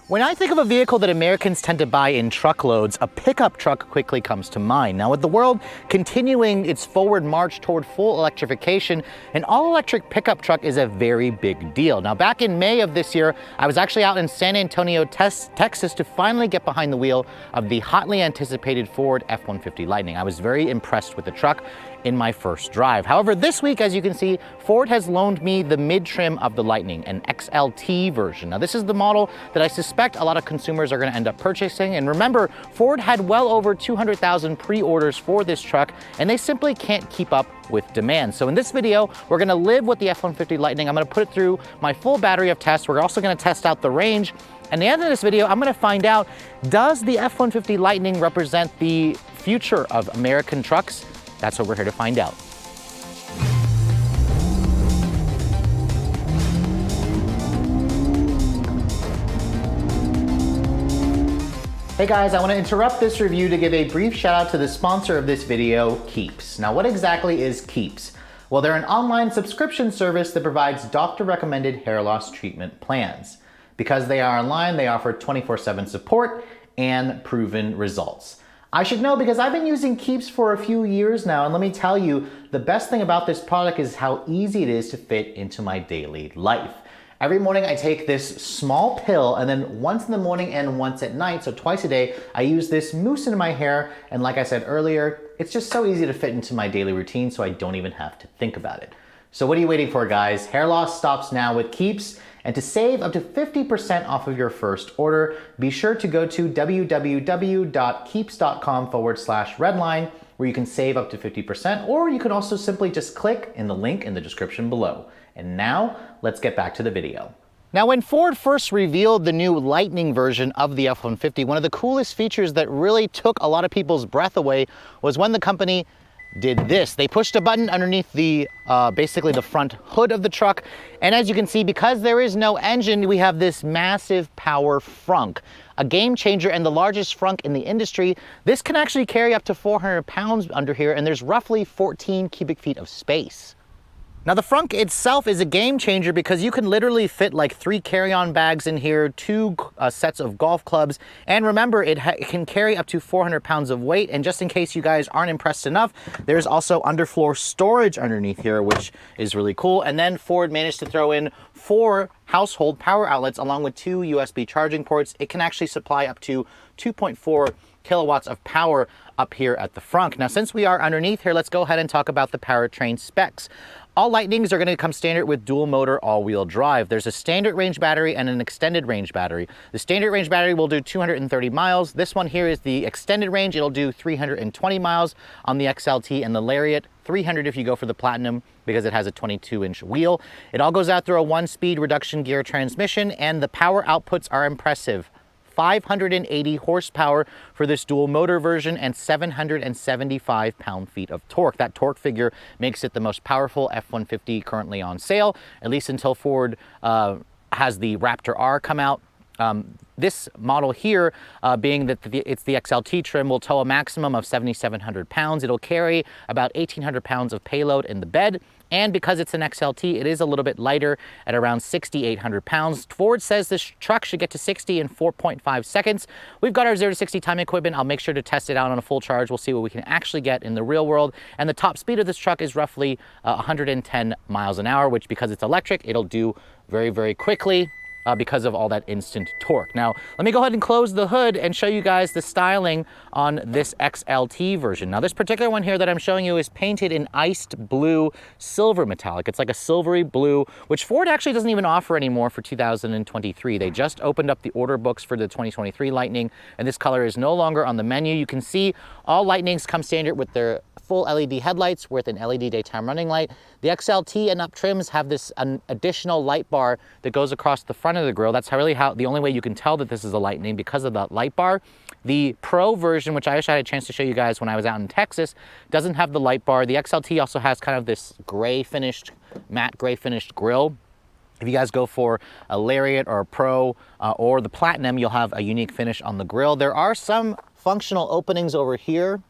When I think of a vehicle that Americans tend to buy in truckloads, a pickup truck quickly comes to mind. Now, with the world continuing its forward march toward full electrification, an all-electric pickup truck is a very big deal. Now, back in May of this year, I was actually out in San Antonio, Texas to finally get behind the wheel of the hotly anticipated Ford F-150 Lightning. I was very impressed with the truck in my first drive. However, this week, as you can see, Ford has loaned me the mid-trim of the Lightning, an XLT version. Now, this is the model that I suspect a lot of consumers are going to end up purchasing. And remember, Ford had well over 200,000 pre-orders for this truck, and they simply can't keep up with demand. So in this video, we're going to live with the F-150 Lightning. I'm going to put it through my full battery of tests. We're also going to test out the range. And at the end of this video, I'm going to find out, does the F-150 Lightning represent the future of American trucks? That's what we're here to find out. Hey guys, I want to interrupt this review to give a brief shout out to the sponsor of this video, Keeps. Now, what exactly is Keeps? Well, they're an online subscription service that provides doctor-recommended hair loss treatment plans. Because they are online, they offer 24/7 support and proven results. I should know because I've been using Keeps for a few years now, and let me tell you, the best thing about this product is how easy it is to fit into my daily life. Every morning I take this small pill, and then once in the morning and once at night, so twice a day, I use this mousse into my hair, and like I said earlier, it's just so easy to fit into my daily routine, so I don't even have to think about it. So what are you waiting for, guys? Hair loss stops now with Keeps. And to save up to 50% off of your first order, be sure to go to www.keeps.com/redline, where you can save up to 50%, or you can also simply just click in the link in the description below. And now, let's get back to the video. Now, when Ford first revealed the new Lightning version of the F-150, one of the coolest features that really took a lot of people's breath away was when the company did this. They pushed a button underneath the basically the front hood of the truck, and as you can see, because there is no engine, we have this massive power frunk, a game changer and the largest frunk in the industry. This can actually carry up to 400 pounds under here, and there's roughly 14 cubic feet of space. Now, the frunk itself is a game changer because you can literally fit like 3 carry-on bags in here, 2 sets of golf clubs, and remember, it can carry up to 400 pounds of weight. And just in case you guys aren't impressed enough, there's also underfloor storage underneath here, which is really cool. And then Ford managed to throw in 4 household power outlets along with 2 USB charging ports. It can actually supply up to 2.4 kilowatts of power up here at the front. Now, since we are underneath here, let's go ahead and talk about the powertrain specs. All Lightnings are going to come standard with dual motor all-wheel drive. There's a standard range battery and an extended range battery. The standard range battery will do 230 miles. This one here is the extended range. It'll do 320 miles on the XLT, and the Lariat 300 if you go for the Platinum because it has a 22-inch wheel. It all goes out through a 1-speed reduction gear transmission, and the power outputs are impressive. 580 horsepower for this dual motor version and 775 pound-feet of torque. That torque figure makes it the most powerful F-150 currently on sale, at least until Ford has the Raptor R come out. This model here, being that it's the XLT trim, will tow a maximum of 7,700 pounds. It'll carry about 1,800 pounds of payload in the bed. And because it's an XLT, it is a little bit lighter at around 6,800 pounds. Ford says this truck should get to 60 in 4.5 seconds. We've got our 0 to 60 time equipment. I'll make sure to test it out on a full charge. We'll see what we can actually get in the real world. And the top speed of this truck is roughly 110 miles an hour, which because it's electric, it'll do very, very quickly. Because of all that instant torque. Now, let me go ahead and close the hood and show you guys the styling on this XLT version. Now, this particular one here that I'm showing you is painted in iced blue silver metallic. It's like a silvery blue, which Ford actually doesn't even offer anymore for 2023. They just opened up the order books for the 2023 Lightning, and this color is no longer on the menu. You can see all Lightnings come standard with their full LED headlights with an LED daytime running light. The XLT and up trims have this additional light bar that goes across the front of the grille. That's really the only way you can tell that this is a Lightning, because of that light bar. The Pro version, which I wish I had a chance to show you guys when I was out in Texas, doesn't have the light bar. The XLT also has kind of this gray finished, matte gray finished grille. If you guys go for a Lariat or a Pro or the Platinum, you'll have a unique finish on the grille. There are some functional openings over here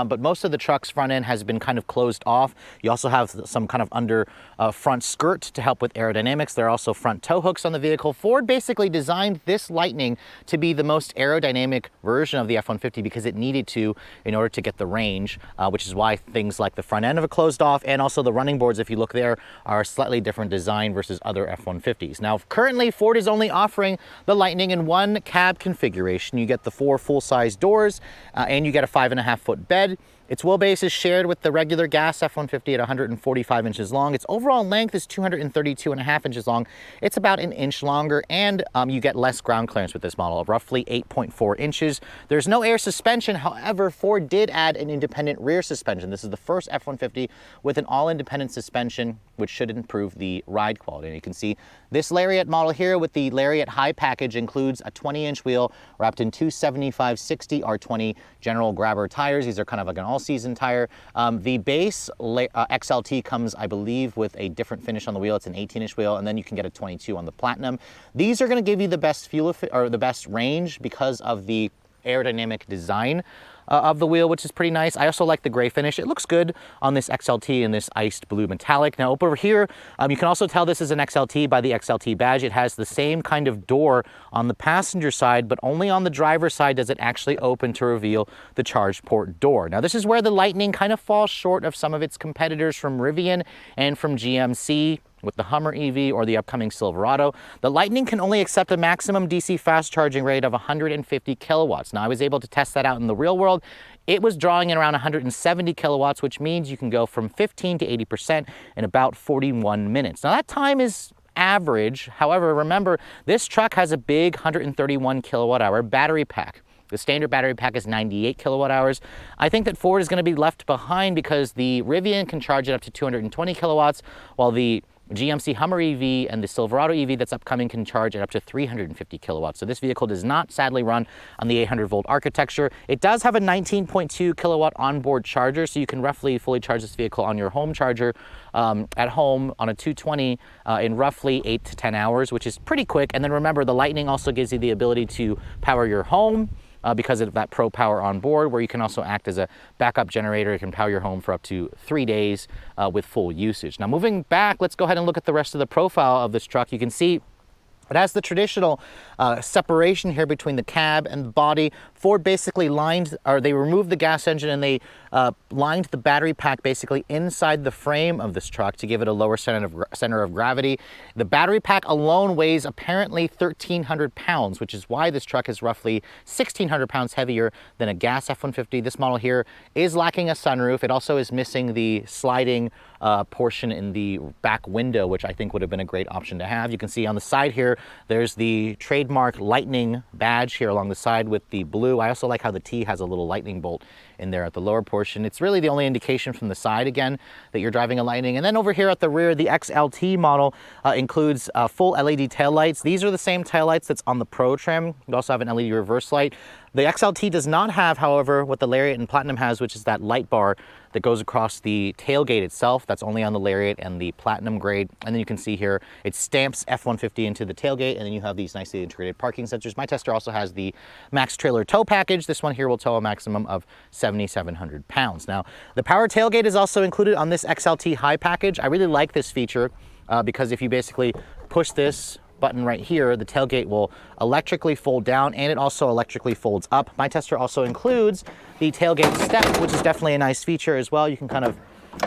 but most of the truck's front end has been kind of closed off. You also have some kind of under front skirt to help with aerodynamics. There are also front tow hooks on the vehicle. Ford basically designed this Lightning to be the most aerodynamic version of the F-150 because it needed to in order to get the range, which is why things like the front end of it closed off, and also the running boards, if you look there, are a slightly different design versus other F-150s. Now, currently, Ford is only offering the Lightning in one cab configuration. You get the 4 full-size doors, and you get a 5.5-foot bed. Its wheelbase is shared with the regular gas F-150 at 145 inches long. Its overall length is 232.5 inches long. It's about an inch longer, and you get less ground clearance with this model, roughly 8.4 inches. There's no air suspension. However, Ford did add an independent rear suspension. This is the first F-150 with an all-independent suspension, which should improve the ride quality. And you can see this Lariat model here with the Lariat High package includes a 20-inch wheel wrapped in two 75/60 R20 General Grabber tires. These are kind of like an all-season tire. The base XLT comes, I believe, with a different finish on the wheel. It's an 18-inch wheel, and then you can get a 22 on the Platinum. These are going to give you the best fuel or the best range because of the aerodynamic design of the wheel, which is pretty nice. I also like the gray finish. It looks good on this XLT in this iced blue metallic. Now, over here, you can also tell this is an XLT by the XLT badge. It has the same kind of door on the passenger side, but only on the driver's side does it actually open to reveal the charge port door. Now, this is where the Lightning kind of falls short of some of its competitors from Rivian and from GMC. With the Hummer EV or the upcoming Silverado, the Lightning can only accept a maximum DC fast charging rate of 150 kilowatts. Now, I was able to test that out in the real world. It was drawing in around 170 kilowatts, which means you can go from 15 to 80% in about 41 minutes. Now, that time is average. However, remember, this truck has a big 131 kilowatt hour battery pack. The standard battery pack is 98 kilowatt hours. I think that Ford is going to be left behind because the Rivian can charge it up to 220 kilowatts, while the GMC Hummer EV and the Silverado EV that's upcoming can charge at up to 350 kilowatts. So this vehicle does not sadly run on the 800 volt architecture. It does have a 19.2 kilowatt onboard charger, so you can roughly fully charge this vehicle on your home charger at home on a 220 in roughly 8 to 10 hours, which is pretty quick. And then remember, the Lightning also gives you the ability to power your home because of that Pro Power on board, where you can also act as a backup generator. It can power your home for up to 3 days with full usage. Now, moving back, let's go ahead and look at the rest of the profile of this truck. You can see it has the traditional separation here between the cab and the body. Ford basically they removed the gas engine and they lined the battery pack basically inside the frame of this truck to give it a lower center of gravity. The battery pack alone weighs apparently 1,300 pounds, which is why this truck is roughly 1,600 pounds heavier than a gas F-150. This model here is lacking a sunroof. It also is missing the sliding portion in the back window, which I think would have been a great option to have. You can see on the side here, there's the trademark Lightning badge here along the side with the blue. I also like how the T has a little lightning bolt in there at the lower portion. It's really the only indication from the side, again, that you're driving a Lightning. And then over here at the rear, the XLT model includes full LED taillights. These are the same taillights that's on the Pro trim. You also have an LED reverse light. The XLT does not have, however, what the Lariat and Platinum has, which is that light bar that goes across the tailgate itself. That's only on the Lariat and the Platinum grade. And then you can see here, it stamps F-150 into the tailgate, and then you have these nicely integrated parking sensors. My tester also has the Max Trailer tow package. This one here will tow a maximum of 7,700 pounds. Now, the power tailgate is also included on this XLT High package. I really like this feature because if you basically push this button right here, the tailgate will electrically fold down, and it also electrically folds up. My tester also includes the tailgate step, which is definitely a nice feature as well. You can kind of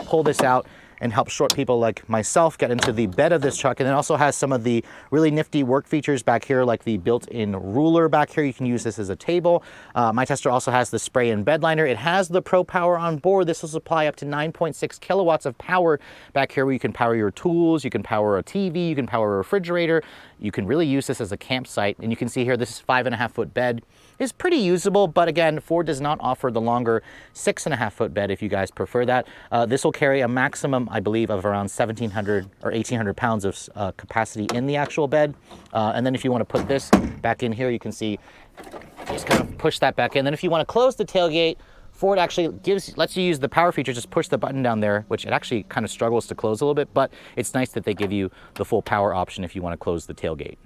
pull this out and help short people like myself get into the bed of this truck. And it also has some of the really nifty work features back here, like the built-in ruler back here. You can use this as a table. My tester also has the spray and bed liner. It has the Pro Power on board. This will supply up to 9.6 kilowatts of power back here, where you can power your tools, you can power a TV, you can power a refrigerator. You can really use this as a campsite. And you can see here, this 5.5-foot bed is pretty usable, but again, Ford does not offer the longer 6.5-foot bed if you guys prefer that. This will carry a maximum, I believe, of around 1,700 or 1,800 pounds of capacity in the actual bed. And then if you want to put this back in here, you can see, just kind of push that back in. Then if you want to close the tailgate, Ford actually lets you use the power feature. Just push the button down there, which it actually kind of struggles to close a little bit, but it's nice that they give you the full power option if you want to close the tailgate.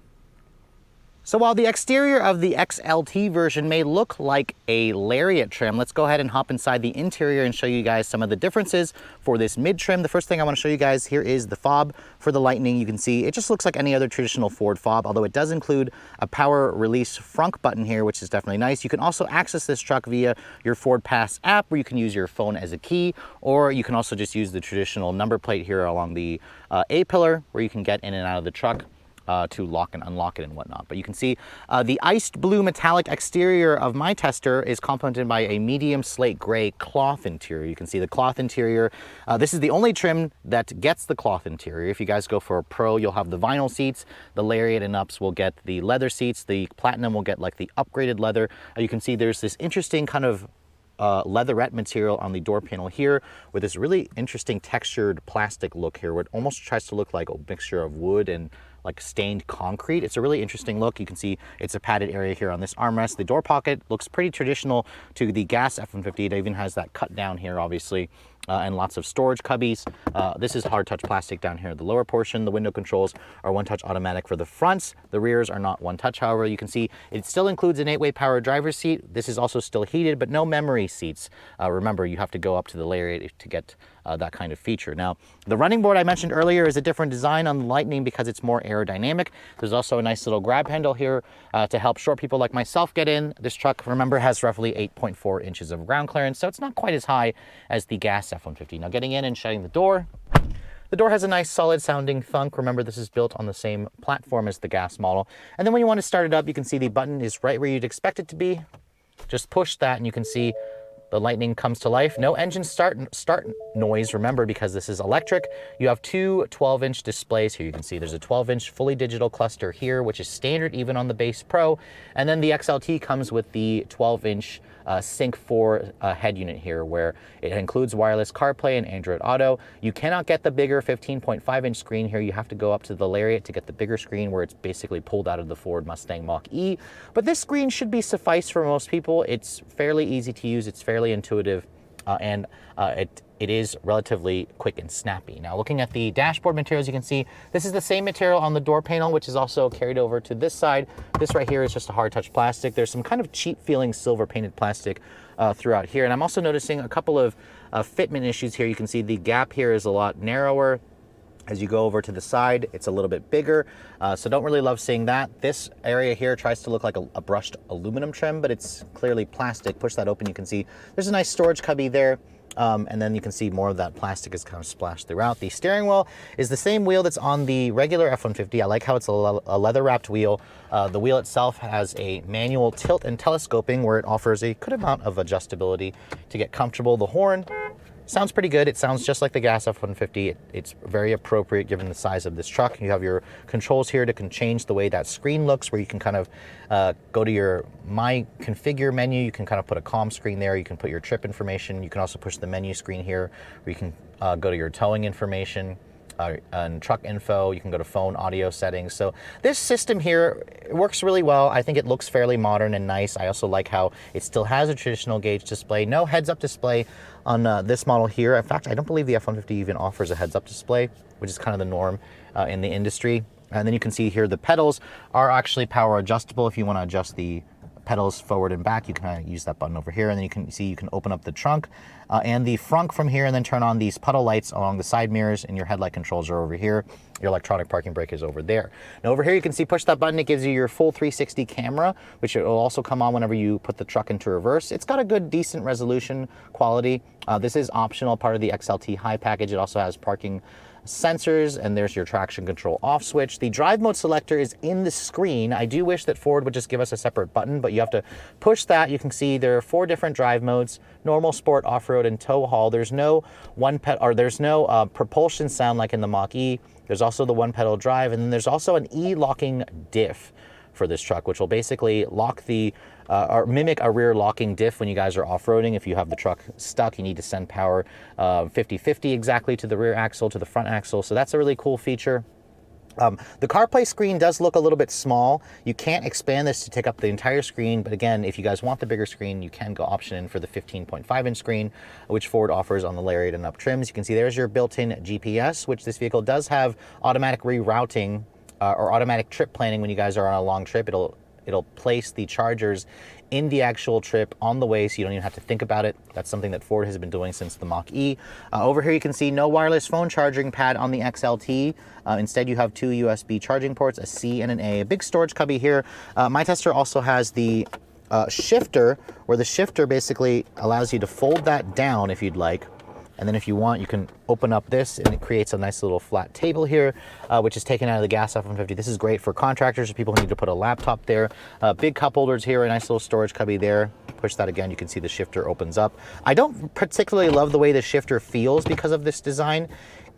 So while the exterior of the XLT version may look like a Lariat trim, let's go ahead and hop inside the interior and show you guys some of the differences for this mid trim. The first thing I want to show you guys here is the fob for the Lightning. You can see it just looks like any other traditional Ford fob, although it does include a power release frunk button here, which is definitely nice. You can also access this truck via your Ford Pass app, where you can use your phone as a key, or you can also just use the traditional number plate here along the A-pillar, where you can get in and out of the truck to lock and unlock it and whatnot. But you can see the iced blue metallic exterior of my tester is complemented by a medium slate gray cloth interior. You can see the cloth interior. This is the only trim that gets the cloth interior. If you guys go for a Pro, you'll have the vinyl seats. The Lariat and Ups will get the leather seats. The Platinum will get like the upgraded leather. You can see there's this interesting kind of leatherette material on the door panel here with this really interesting textured plastic look here, where it almost tries to look like a mixture of wood and like stained concrete. It's a really interesting look. You can see it's a padded area here on this armrest. The door pocket looks pretty traditional to the gas F-150. It even has that cut down here, obviously, and lots of storage cubbies. This is hard touch plastic down here. The lower portion, the window controls are one touch automatic for the fronts. The rears are not one touch. However, you can see it still includes an 8-way power driver's seat. This is also still heated, but no memory seats. Remember, you have to go up to the Lariat to get that kind of feature. Now, the running board I mentioned earlier is a different design on the Lightning because it's more aerodynamic. There's also a nice little grab handle here to help short people like myself get in. This truck, remember, has roughly 8.4 inches of ground clearance, so it's not quite as high as the gas F-150. Now, getting in and shutting the door has a nice solid sounding thunk. Remember, this is built on the same platform as the gas model. And then when you want to start it up, you can see the button is right where you'd expect it to be. Just push that and you can see the Lightning comes to life. No engine start noise, remember, because this is electric. You have two 12-inch displays here. You can see there's a 12-inch fully digital cluster here, which is standard even on the base Pro. And then the XLT comes with the 12-inch Sync 4 head unit here, where it includes wireless CarPlay and Android Auto. You cannot get the bigger 15.5-inch screen here. You have to go up to the Lariat to get the bigger screen, where it's basically pulled out of the Ford Mustang Mach-E. But this screen should be suffice for most people. It's fairly easy to use. It's fairly intuitive, and it is relatively quick and snappy. Now, looking at the dashboard materials, you can see this is the same material on the door panel, which is also carried over to this side. This right here is just a hard touch plastic. There's some kind of cheap feeling silver painted plastic throughout here. And I'm also noticing a couple of fitment issues here. You can see the gap here is a lot narrower. As you go over to the side, it's a little bit bigger, so don't really love seeing that. This area here tries to look like a brushed aluminum trim, but it's clearly plastic. Push that open, you can see there's a nice storage cubby there, and then you can see more of that plastic is kind of splashed throughout. The steering wheel is the same wheel that's on the regular F-150. I like how it's a leather-wrapped wheel. The wheel itself has a manual tilt and telescoping, where it offers a good amount of adjustability to get comfortable. The horn sounds pretty good. It sounds just like the gas F-150. It's very appropriate given the size of this truck. You have your controls here to change the way that screen looks, where you can kind of go to your My Configure menu. You can kind of put a comm screen there. You can put your trip information. You can also push the menu screen here, where you can go to your towing information and truck info. You can go to phone audio settings. So this system here works really well. I think it looks fairly modern and nice. I also like how it still has a traditional gauge display. No heads-up display on this model here. In fact, I don't believe the F-150 even offers a heads-up display, which is kind of the norm in the industry. And then you can see here the pedals are actually power adjustable. If you want to adjust the pedals forward and back, you can use that button over here, and then you can see you can open up the trunk and the frunk from here, and then turn on these puddle lights along the side mirrors, and your headlight controls are over here. Your electronic parking brake is over there. Now over here you can see, push that button, it gives you your full 360 camera, which it will also come on whenever you put the truck into reverse. It's got a good, decent resolution quality. This is optional, part of the XLT High package. It also has parking sensors, and there's your traction control off switch. The drive mode selector is in the screen. I do wish that Ford would just give us a separate button, but you have to push that. You can see there are 4 different drive modes: normal, sport, off-road, and tow haul. There's no propulsion sound like in the Mach-E. There's also the one pedal drive, and then there's also an E-locking diff for this truck, which will basically lock the or mimic a rear locking diff when you guys are off-roading. If you have the truck stuck, you need to send power 50-50 exactly to the rear axle, to the front axle. So that's a really cool feature. The CarPlay screen does look a little bit small. You can't expand this to take up the entire screen, but again, if you guys want the bigger screen, you can go option in for the 15.5-inch screen, which Ford offers on the Lariat and Up trims. You can see there's your built-in GPS, which this vehicle does have automatic rerouting or automatic trip planning when you guys are on a long trip. It'll place the chargers in the actual trip on the way, so you don't even have to think about it. That's something that Ford has been doing since the Mach-E. Over here you can see no wireless phone charging pad on the XLT. Instead you have two USB charging ports, a C and an A. A big storage cubby here. My tester also has the shifter, where the shifter basically allows you to fold that down if you'd like. And then if you want, you can open up this and it creates a nice little flat table here, which is taken out of the gas F-150. This is great for contractors or people who need to put a laptop there. Big cup holders here, a nice little storage cubby there. Push that again, you can see the shifter opens up. I don't particularly love the way the shifter feels because of this design.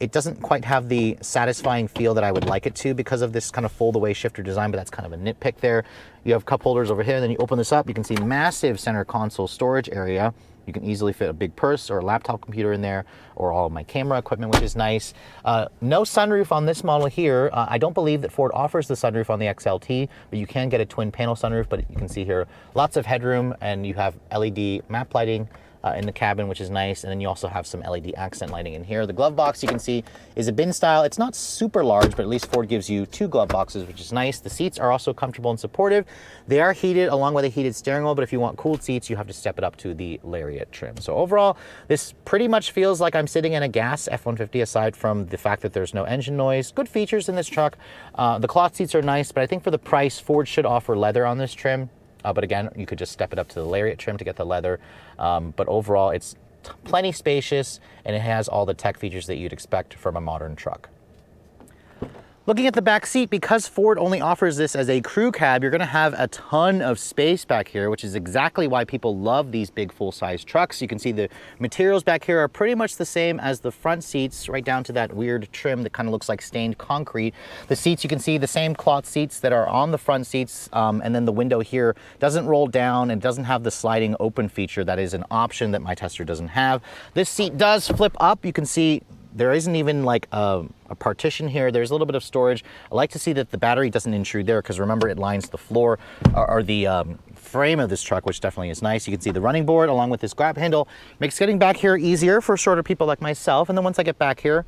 It doesn't quite have the satisfying feel that I would like it to because of this kind of fold away shifter design, but that's kind of a nitpick there. You have cup holders over here, then you open this up, you can see massive center console storage area. You can easily fit a big purse or a laptop computer in there, or all of my camera equipment, which is nice. No sunroof on this model here. I don't believe that Ford offers the sunroof on the XLT, but you can get a twin panel sunroof. But you can see here, lots of headroom, and you have LED map lighting in the cabin, which is nice. And then you also have some LED accent lighting in here. The glove box, you can see, is a bin style. It's not super large, but at least Ford gives you two glove boxes, which is nice. The seats are also comfortable and supportive. They are heated along with a heated steering wheel, but if you want cooled seats, you have to step it up to the Lariat trim. So overall, this pretty much feels like I'm sitting in a gas F-150, aside from the fact that there's no engine noise. Good features in this truck. The cloth seats are nice, but I think for the price, Ford should offer leather on this trim. But again, you could just step it up to the Lariat trim to get the leather. But overall, it's plenty spacious, and it has all the tech features that you'd expect from a modern truck. Looking at the back seat, because Ford only offers this as a crew cab, you're gonna have a ton of space back here, which is exactly why people love these big full-size trucks. You can see the materials back here are pretty much the same as the front seats, right down to that weird trim that kind of looks like stained concrete. The seats, you can see the same cloth seats that are on the front seats, and then the window here doesn't roll down and doesn't have the sliding open feature. That is an option that my tester doesn't have. This seat does flip up. You can see there isn't even like a partition here. There's a little bit of storage. I like to see that the battery doesn't intrude there, because remember, it lines the floor or the frame of this truck, which definitely is nice. You can see the running board along with this grab handle. Makes getting back here easier for shorter people like myself. And then once I get back here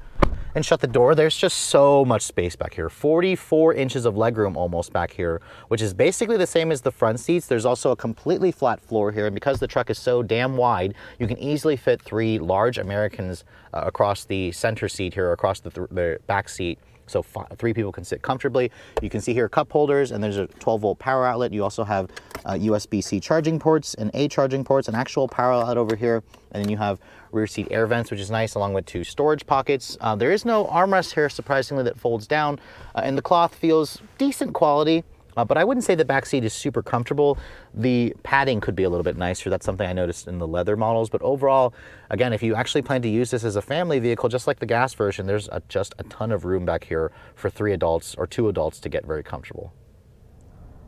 and shut the door, there's just so much space back here. 44 inches of legroom almost back here, which is basically the same as the front seats. There's also a completely flat floor here, and because the truck is so damn wide, you can easily fit three large Americans across the center seat here, across the back seat. So three people can sit comfortably. You can see here cup holders, and there's a 12-volt power outlet. You also have USB-C charging ports and A charging ports, an actual power outlet over here. And then you have rear seat air vents, which is nice, along with two storage pockets. There is no armrest here, surprisingly, that folds down. And the cloth feels decent quality. But I wouldn't say the back seat is super comfortable. The padding could be a little bit nicer. That's something I noticed in the leather models. But overall, again, if you actually plan to use this as a family vehicle, just like the gas version, there's just a ton of room back here for 3 adults or 2 adults to get very comfortable.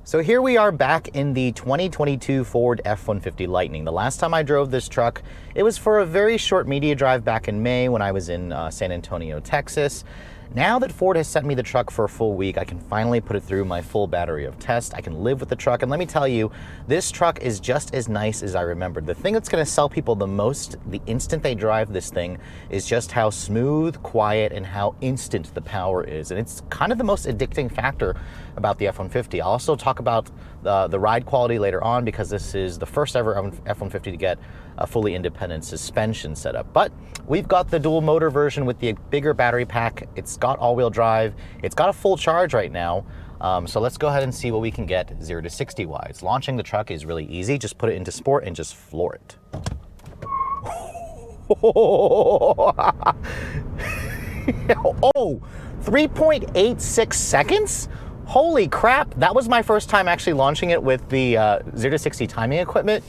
So here we are back in the 2022 Ford F-150 Lightning. The last time I drove this truck, it was for a very short media drive back in May when I was in San Antonio, Texas. Now that Ford has sent me the truck for a full week, I can finally put it through my full battery of tests. I can live with the truck, and let me tell you, this truck is just as nice as I remembered. The thing that's gonna sell people the most the instant they drive this thing is just how smooth, quiet, and how instant the power is. And it's kind of the most addicting factor about the F-150. I'll also talk about the ride quality later on, because this is the first ever F-150 to get a fully independent suspension setup. But we've got the dual motor version with the bigger battery pack. It's got all-wheel drive. It's got a full charge right now. So let's go ahead and see what we can get 0 to 60 wise. Launching the truck is really easy. Just put it into sport and just floor it. Oh, 3.86 seconds? Holy crap, that was my first time actually launching it with the 0 to 60 timing equipment.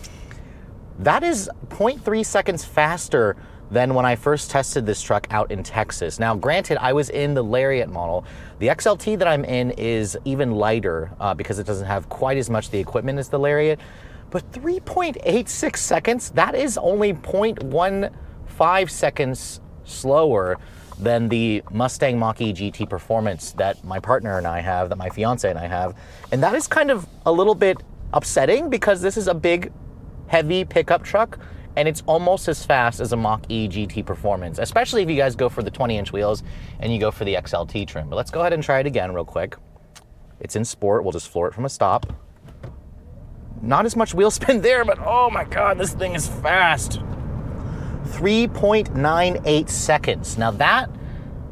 That is 0.3 seconds faster than when I first tested this truck out in Texas. Now, granted, I was in the Lariat model. The XLT that I'm in is even lighter because it doesn't have quite as much the equipment as the Lariat. But 3.86 seconds, that is only 0.15 seconds slower than the Mustang Mach-E GT Performance that my partner and I have, that my fiance and I have. And that is kind of a little bit upsetting, because this is a big, heavy pickup truck, and it's almost as fast as a Mach-E GT Performance, especially if you guys go for the 20-inch wheels and you go for the XLT trim. But let's go ahead and try it again real quick. It's in sport. We'll just floor it from a stop. Not as much wheel spin there, but oh my God, this thing is fast. 3.98 seconds. Now that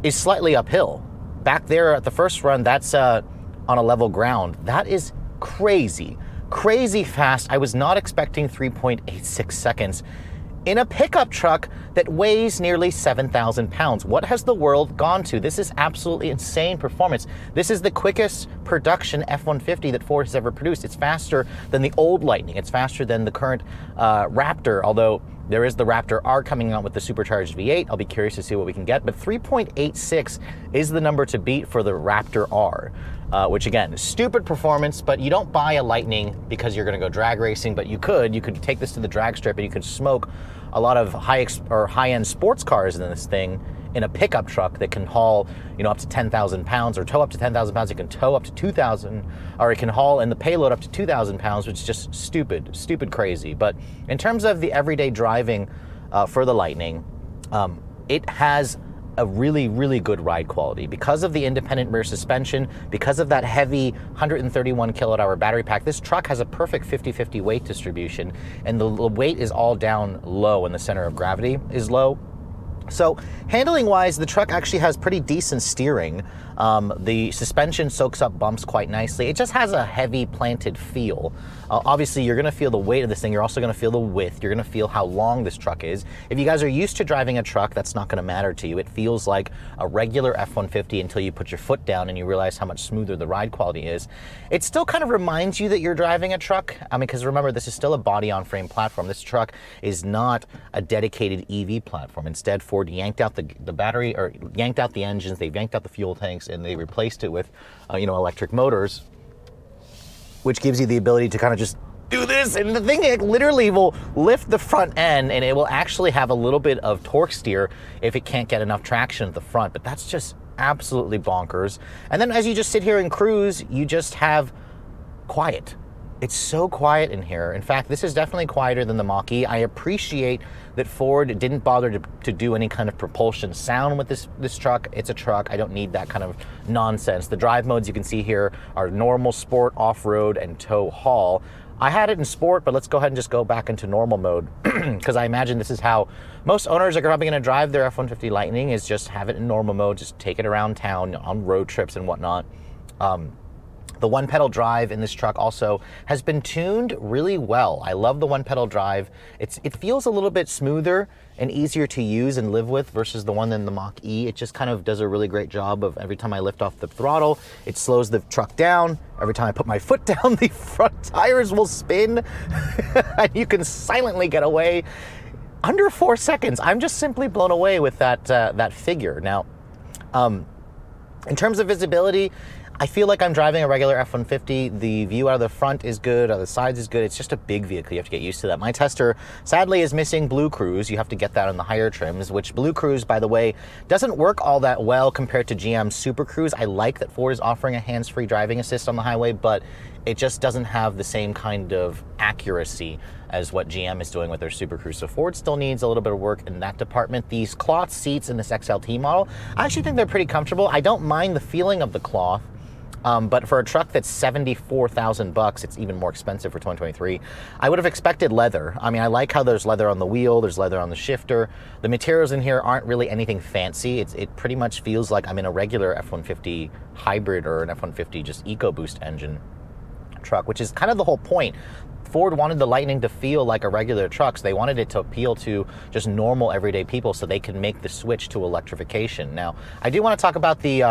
is slightly uphill. Back there at the first run, that's on a level ground. That is crazy, crazy fast. I was not expecting 3.86 seconds in a pickup truck that weighs nearly 7,000 pounds. What has the world gone to? This is absolutely insane performance. This is the quickest production F-150 that Ford has ever produced. It's faster than the old Lightning. It's faster than the current Raptor, although there is the Raptor R coming out with the supercharged V8. I'll be curious to see what we can get, but 3.86 is the number to beat for the Raptor R. Which again, stupid performance, but you don't buy a Lightning because you're gonna go drag racing, but you could take this to the drag strip and you could smoke a lot of high-end sports cars in this thing in a pickup truck that can haul, up to 10,000 pounds or tow up to 10,000 pounds. It can tow up to 2,000, or it can haul in the payload up to 2,000 pounds, which is just stupid crazy. But in terms of the everyday driving for the Lightning, it has a really good ride quality because of the independent rear suspension, because of that heavy 131 kilowatt-hour battery pack. This truck has a perfect 50-50 weight distribution, and the weight is all down low and the center of gravity is low. So handling wise, the truck actually has pretty decent steering. The suspension soaks up bumps quite nicely. It just has a heavy planted feel. Obviously, you're gonna feel the weight of this thing. You're also gonna feel the width. You're gonna feel how long this truck is. If you guys are used to driving a truck, that's not gonna matter to you. It feels like a regular F-150 until you put your foot down and you realize how much smoother the ride quality is. It still kind of reminds you that you're driving a truck. because remember, this is still a body-on-frame platform. This truck is not a dedicated EV platform. Instead, Ford yanked out the battery, or yanked out the engines, they've yanked out the fuel tanks, and they replaced it with, electric motors, which gives you the ability to kind of just do this, and the thing literally will lift the front end, and it will actually have a little bit of torque steer if it can't get enough traction at the front, but that's just absolutely bonkers. And then as you just sit here and cruise, you just have quiet. It's so quiet in here. In fact, this is definitely quieter than the Mach-E. I appreciate that Ford didn't bother to do any kind of propulsion sound with this truck. It's a truck. I don't need that kind of nonsense. The drive modes you can see here are normal, sport, off-road, and tow haul. I had it in sport, but let's go ahead and just go back into normal mode, because I imagine this is how most owners are probably going to drive their F-150 Lightning, is just have it in normal mode, just take it around town on road trips and whatnot. The one-pedal drive in this truck also has been tuned really well. I love the one-pedal drive. It feels a little bit smoother and easier to use and live with versus the one in the Mach-E. It just kind of does a really great job of every time I lift off the throttle, it slows the truck down. Every time I put my foot down, the front tires will spin and you can silently get away under 4 seconds. I'm just simply blown away with that figure. Now, in terms of visibility, I feel like I'm driving a regular F-150. The view out of the front is good, out of the sides is good. It's just a big vehicle. You have to get used to that. My Tester, sadly, is missing Blue Cruise. You have to get that on the higher trims, which Blue Cruise, by the way, doesn't work all that well compared to GM's Super Cruise. I like that Ford is offering a hands-free driving assist on the highway, but it just doesn't have the same kind of accuracy as what GM is doing with their Super Cruise. So Ford still needs a little bit of work in that department. These cloth seats in this XLT model, I actually think they're pretty comfortable. I don't mind the feeling of the cloth. But for a truck that's $74,000, it's even more expensive for 2023. I would have expected leather. I mean, I like how there's leather on the wheel, there's leather on the shifter. The materials in here aren't really anything fancy. It pretty much feels like I'm in a regular F-150 hybrid or an F-150 just EcoBoost engine truck, which is kind of the whole point. Ford wanted the Lightning to feel like a regular truck, so they wanted it to appeal to just normal everyday people so they can make the switch to electrification. Now, I do want to talk about the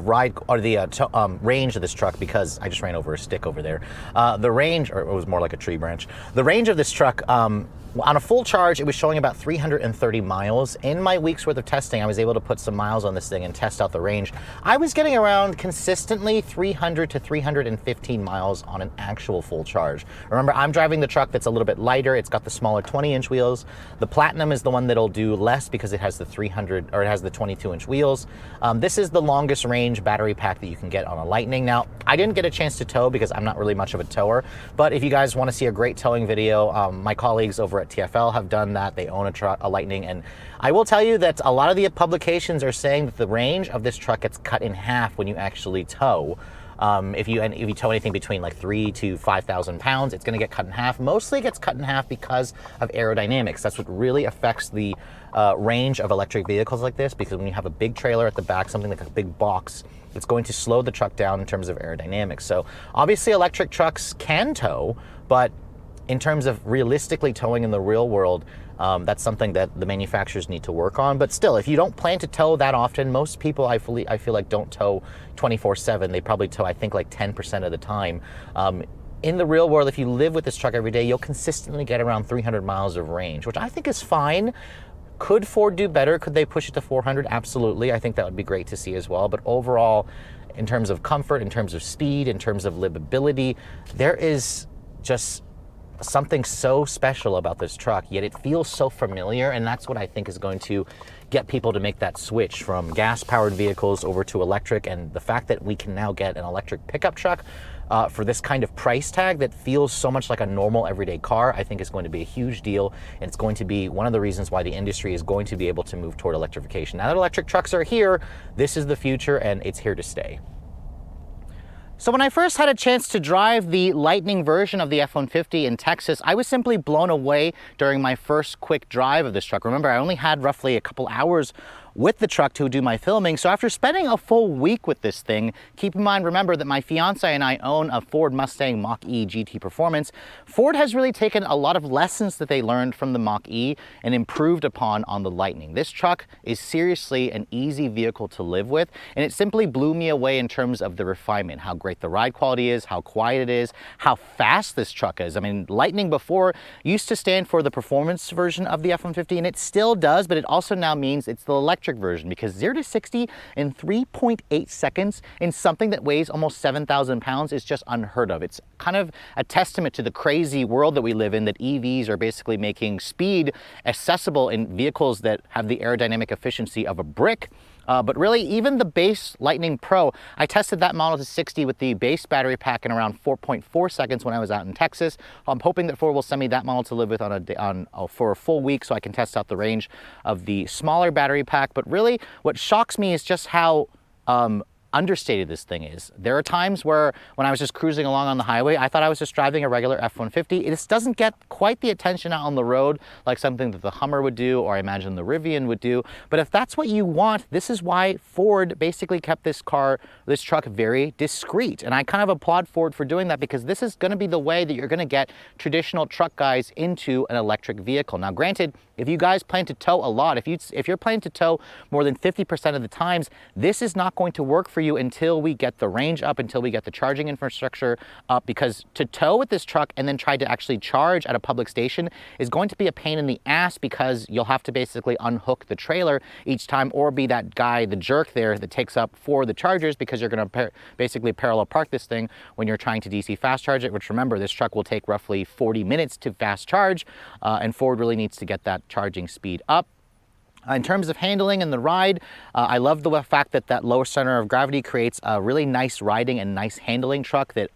ride or the range of this truck, because I just ran over a stick over there. The range, or it was more like a tree branch. The range of this truck, on a full charge, it was showing about 330 miles. In my week's worth of testing, I was able to put some miles on this thing and test out the range. I was getting around consistently 300 to 315 miles on an actual full charge. Remember, I'm driving the truck that's a little bit lighter. It's got the smaller 20-inch wheels. The Platinum is the one that'll do less because it has the 22-inch wheels. This is the longest range battery pack that you can get on a Lightning. Now, I didn't get a chance to tow because I'm not really much of a tower, but if you guys want to see a great towing video, my colleagues over at car. TFL have done that. They own a Lightning, and I will tell you that a lot of the publications are saying that the range of this truck gets cut in half when you actually tow. If you tow anything between like 3,000 to 5,000 pounds, it's going to get cut in half. Mostly it gets cut in half because of aerodynamics. That's what really affects the range of electric vehicles like this, because when you have a big trailer at the back, something like a big box, it's going to slow the truck down in terms of aerodynamics. So obviously electric trucks can tow, but in terms of realistically towing in the real world, that's something that the manufacturers need to work on. But still, if you don't plan to tow that often, most people I feel like don't tow 24/7. They probably tow, I think, like 10% of the time. In the real world, if you live with this truck every day, you'll consistently get around 300 miles of range, which I think is fine. Could Ford do better? Could they push it to 400? Absolutely. I think that would be great to see as well. But overall, in terms of comfort, in terms of speed, in terms of livability, there is just something so special about this truck, yet it feels so familiar, and that's what I think is going to get people to make that switch from gas-powered vehicles over to electric. And the fact that we can now get an electric pickup truck for this kind of price tag that feels so much like a normal everyday car, I think is going to be a huge deal, and it's going to be one of the reasons why the industry is going to be able to move toward electrification. Now that electric trucks are here, this is the future, and it's here to stay. So when I first had a chance to drive the Lightning version of the F-150 in Texas, I was simply blown away during my first quick drive of this truck. Remember, I only had roughly a couple hours with the truck to do my filming. So after spending a full week with this thing, keep in mind, remember that my fiance and I own a Ford Mustang Mach-E GT Performance. Ford has really taken a lot of lessons that they learned from the Mach-E and improved upon on the Lightning. This truck is seriously an easy vehicle to live with, and it simply blew me away in terms of the refinement, how great the ride quality is, how quiet it is, how fast this truck is. I mean, Lightning before used to stand for the performance version of the F-150, and it still does, but it also now means it's the electric version, because 0 to 60 in 3.8 seconds in something that weighs almost 7,000 pounds is just unheard of. It's kind of a testament to the crazy world that we live in, that EVs are basically making speed accessible in vehicles that have the aerodynamic efficiency of a brick. But really, even the base Lightning Pro, I tested that model to 60 with the base battery pack in around 4.4 seconds when I was out in Texas. I'm hoping that Ford will send me that model to live with for a full week so I can test out the range of the smaller battery pack. But really, what shocks me is just how understated this thing is. There are times where when I was just cruising along on the highway, I thought I was just driving a regular F-150. This doesn't get quite the attention out on the road like something that the Hummer would do, or I imagine the Rivian would do. But if that's what you want, this is why Ford basically kept this truck very discreet. And I kind of applaud Ford for doing that, because this is going to be the way that you're going to get traditional truck guys into an electric vehicle. Now, granted, if you guys plan to tow a lot, if you're planning to tow more than 50% of the times, this is not going to work for you until we get the range up, until we get the charging infrastructure up, because to tow with this truck and then try to actually charge at a public station is going to be a pain in the ass, because you'll have to basically unhook the trailer each time, or be that guy, the jerk there that takes up for the chargers, because you're going to basically parallel park this thing when you're trying to DC fast charge it, which, remember, this truck will take roughly 40 minutes to fast charge, and Ford really needs to get that charging speed up. In terms of handling and the ride, I love the fact that that lower center of gravity creates a really nice riding and nice handling truck that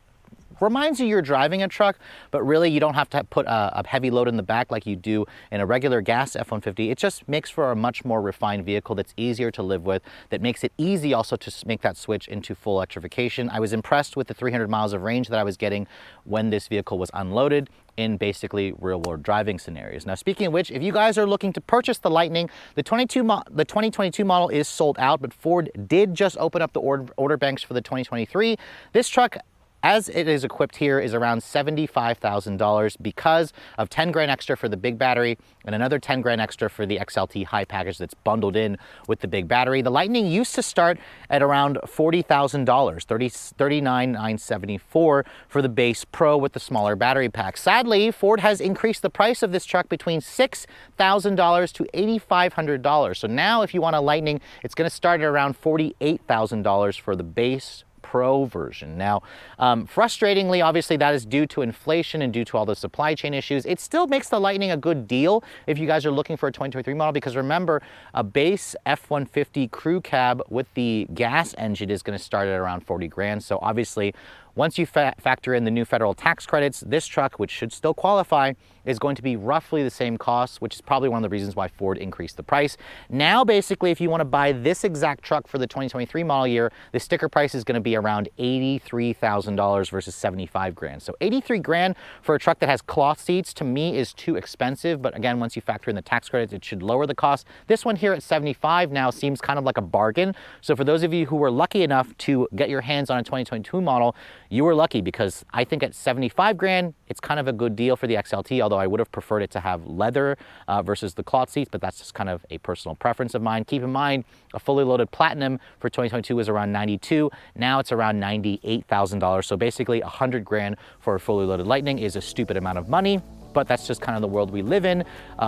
reminds you you're driving a truck, but really you don't have to put a heavy load in the back like you do in a regular gas F-150. It just makes for a much more refined vehicle that's easier to live with, that makes it easy also to make that switch into full electrification. I was impressed with the 300 miles of range that I was getting when this vehicle was unloaded in basically real-world driving scenarios. Now, speaking of which, if you guys are looking to purchase the Lightning, the 2022 model is sold out, but Ford did just open up the order banks for the 2023. This truck, as it is equipped here, is around $75,000 because of 10 grand extra for the big battery and another 10 grand extra for the XLT high package that's bundled in with the big battery. The Lightning used to start at around $40,000, $39,974 for the base Pro with the smaller battery pack. Sadly, Ford has increased the price of this truck between $6,000 to $8,500. So now if you want a Lightning, it's going to start at around $48,000 for the base Pro version. Now, frustratingly, obviously that is due to inflation and due to all the supply chain issues. It still makes the Lightning a good deal if you guys are looking for a 2023 model, because remember, a base F-150 crew cab with the gas engine is going to start at around 40 grand. So obviously, Once you factor in the new federal tax credits, this truck, which should still qualify, is going to be roughly the same cost, which is probably one of the reasons why Ford increased the price. Now, basically, if you want to buy this exact truck for the 2023 model year, the sticker price is going to be around $83,000 versus 75 grand. So 83 grand for a truck that has cloth seats, to me, is too expensive. But again, once you factor in the tax credits, it should lower the cost. This one here at 75 now seems kind of like a bargain. So for those of you who were lucky enough to get your hands on a 2022 model, you were lucky, because I think at 75 grand, it's kind of a good deal for the XLT, although I would have preferred it to have leather versus the cloth seats, but that's just kind of a personal preference of mine. Keep in mind, a fully loaded Platinum for 2022 was around 92. Now it's around $98,000. So basically 100 grand for a fully loaded Lightning is a stupid amount of money. But that's just kind of the world we live in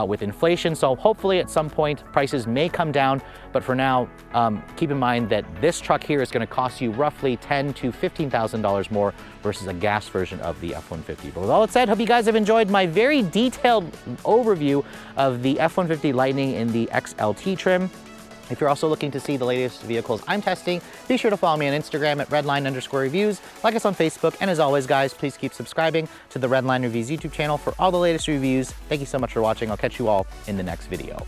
with inflation. So hopefully at some point prices may come down. But for now, keep in mind that this truck here is going to cost you roughly $10,000 to $15,000 more versus a gas version of the F-150. But with all that said, hope you guys have enjoyed my very detailed overview of the F-150 Lightning in the XLT trim. If you're also looking to see the latest vehicles I'm testing, be sure to follow me on Instagram at redline_reviews, like us on Facebook, and as always, guys, please keep subscribing to the Redline Reviews YouTube channel for all the latest reviews. Thank you so much for watching. I'll catch you all in the next video.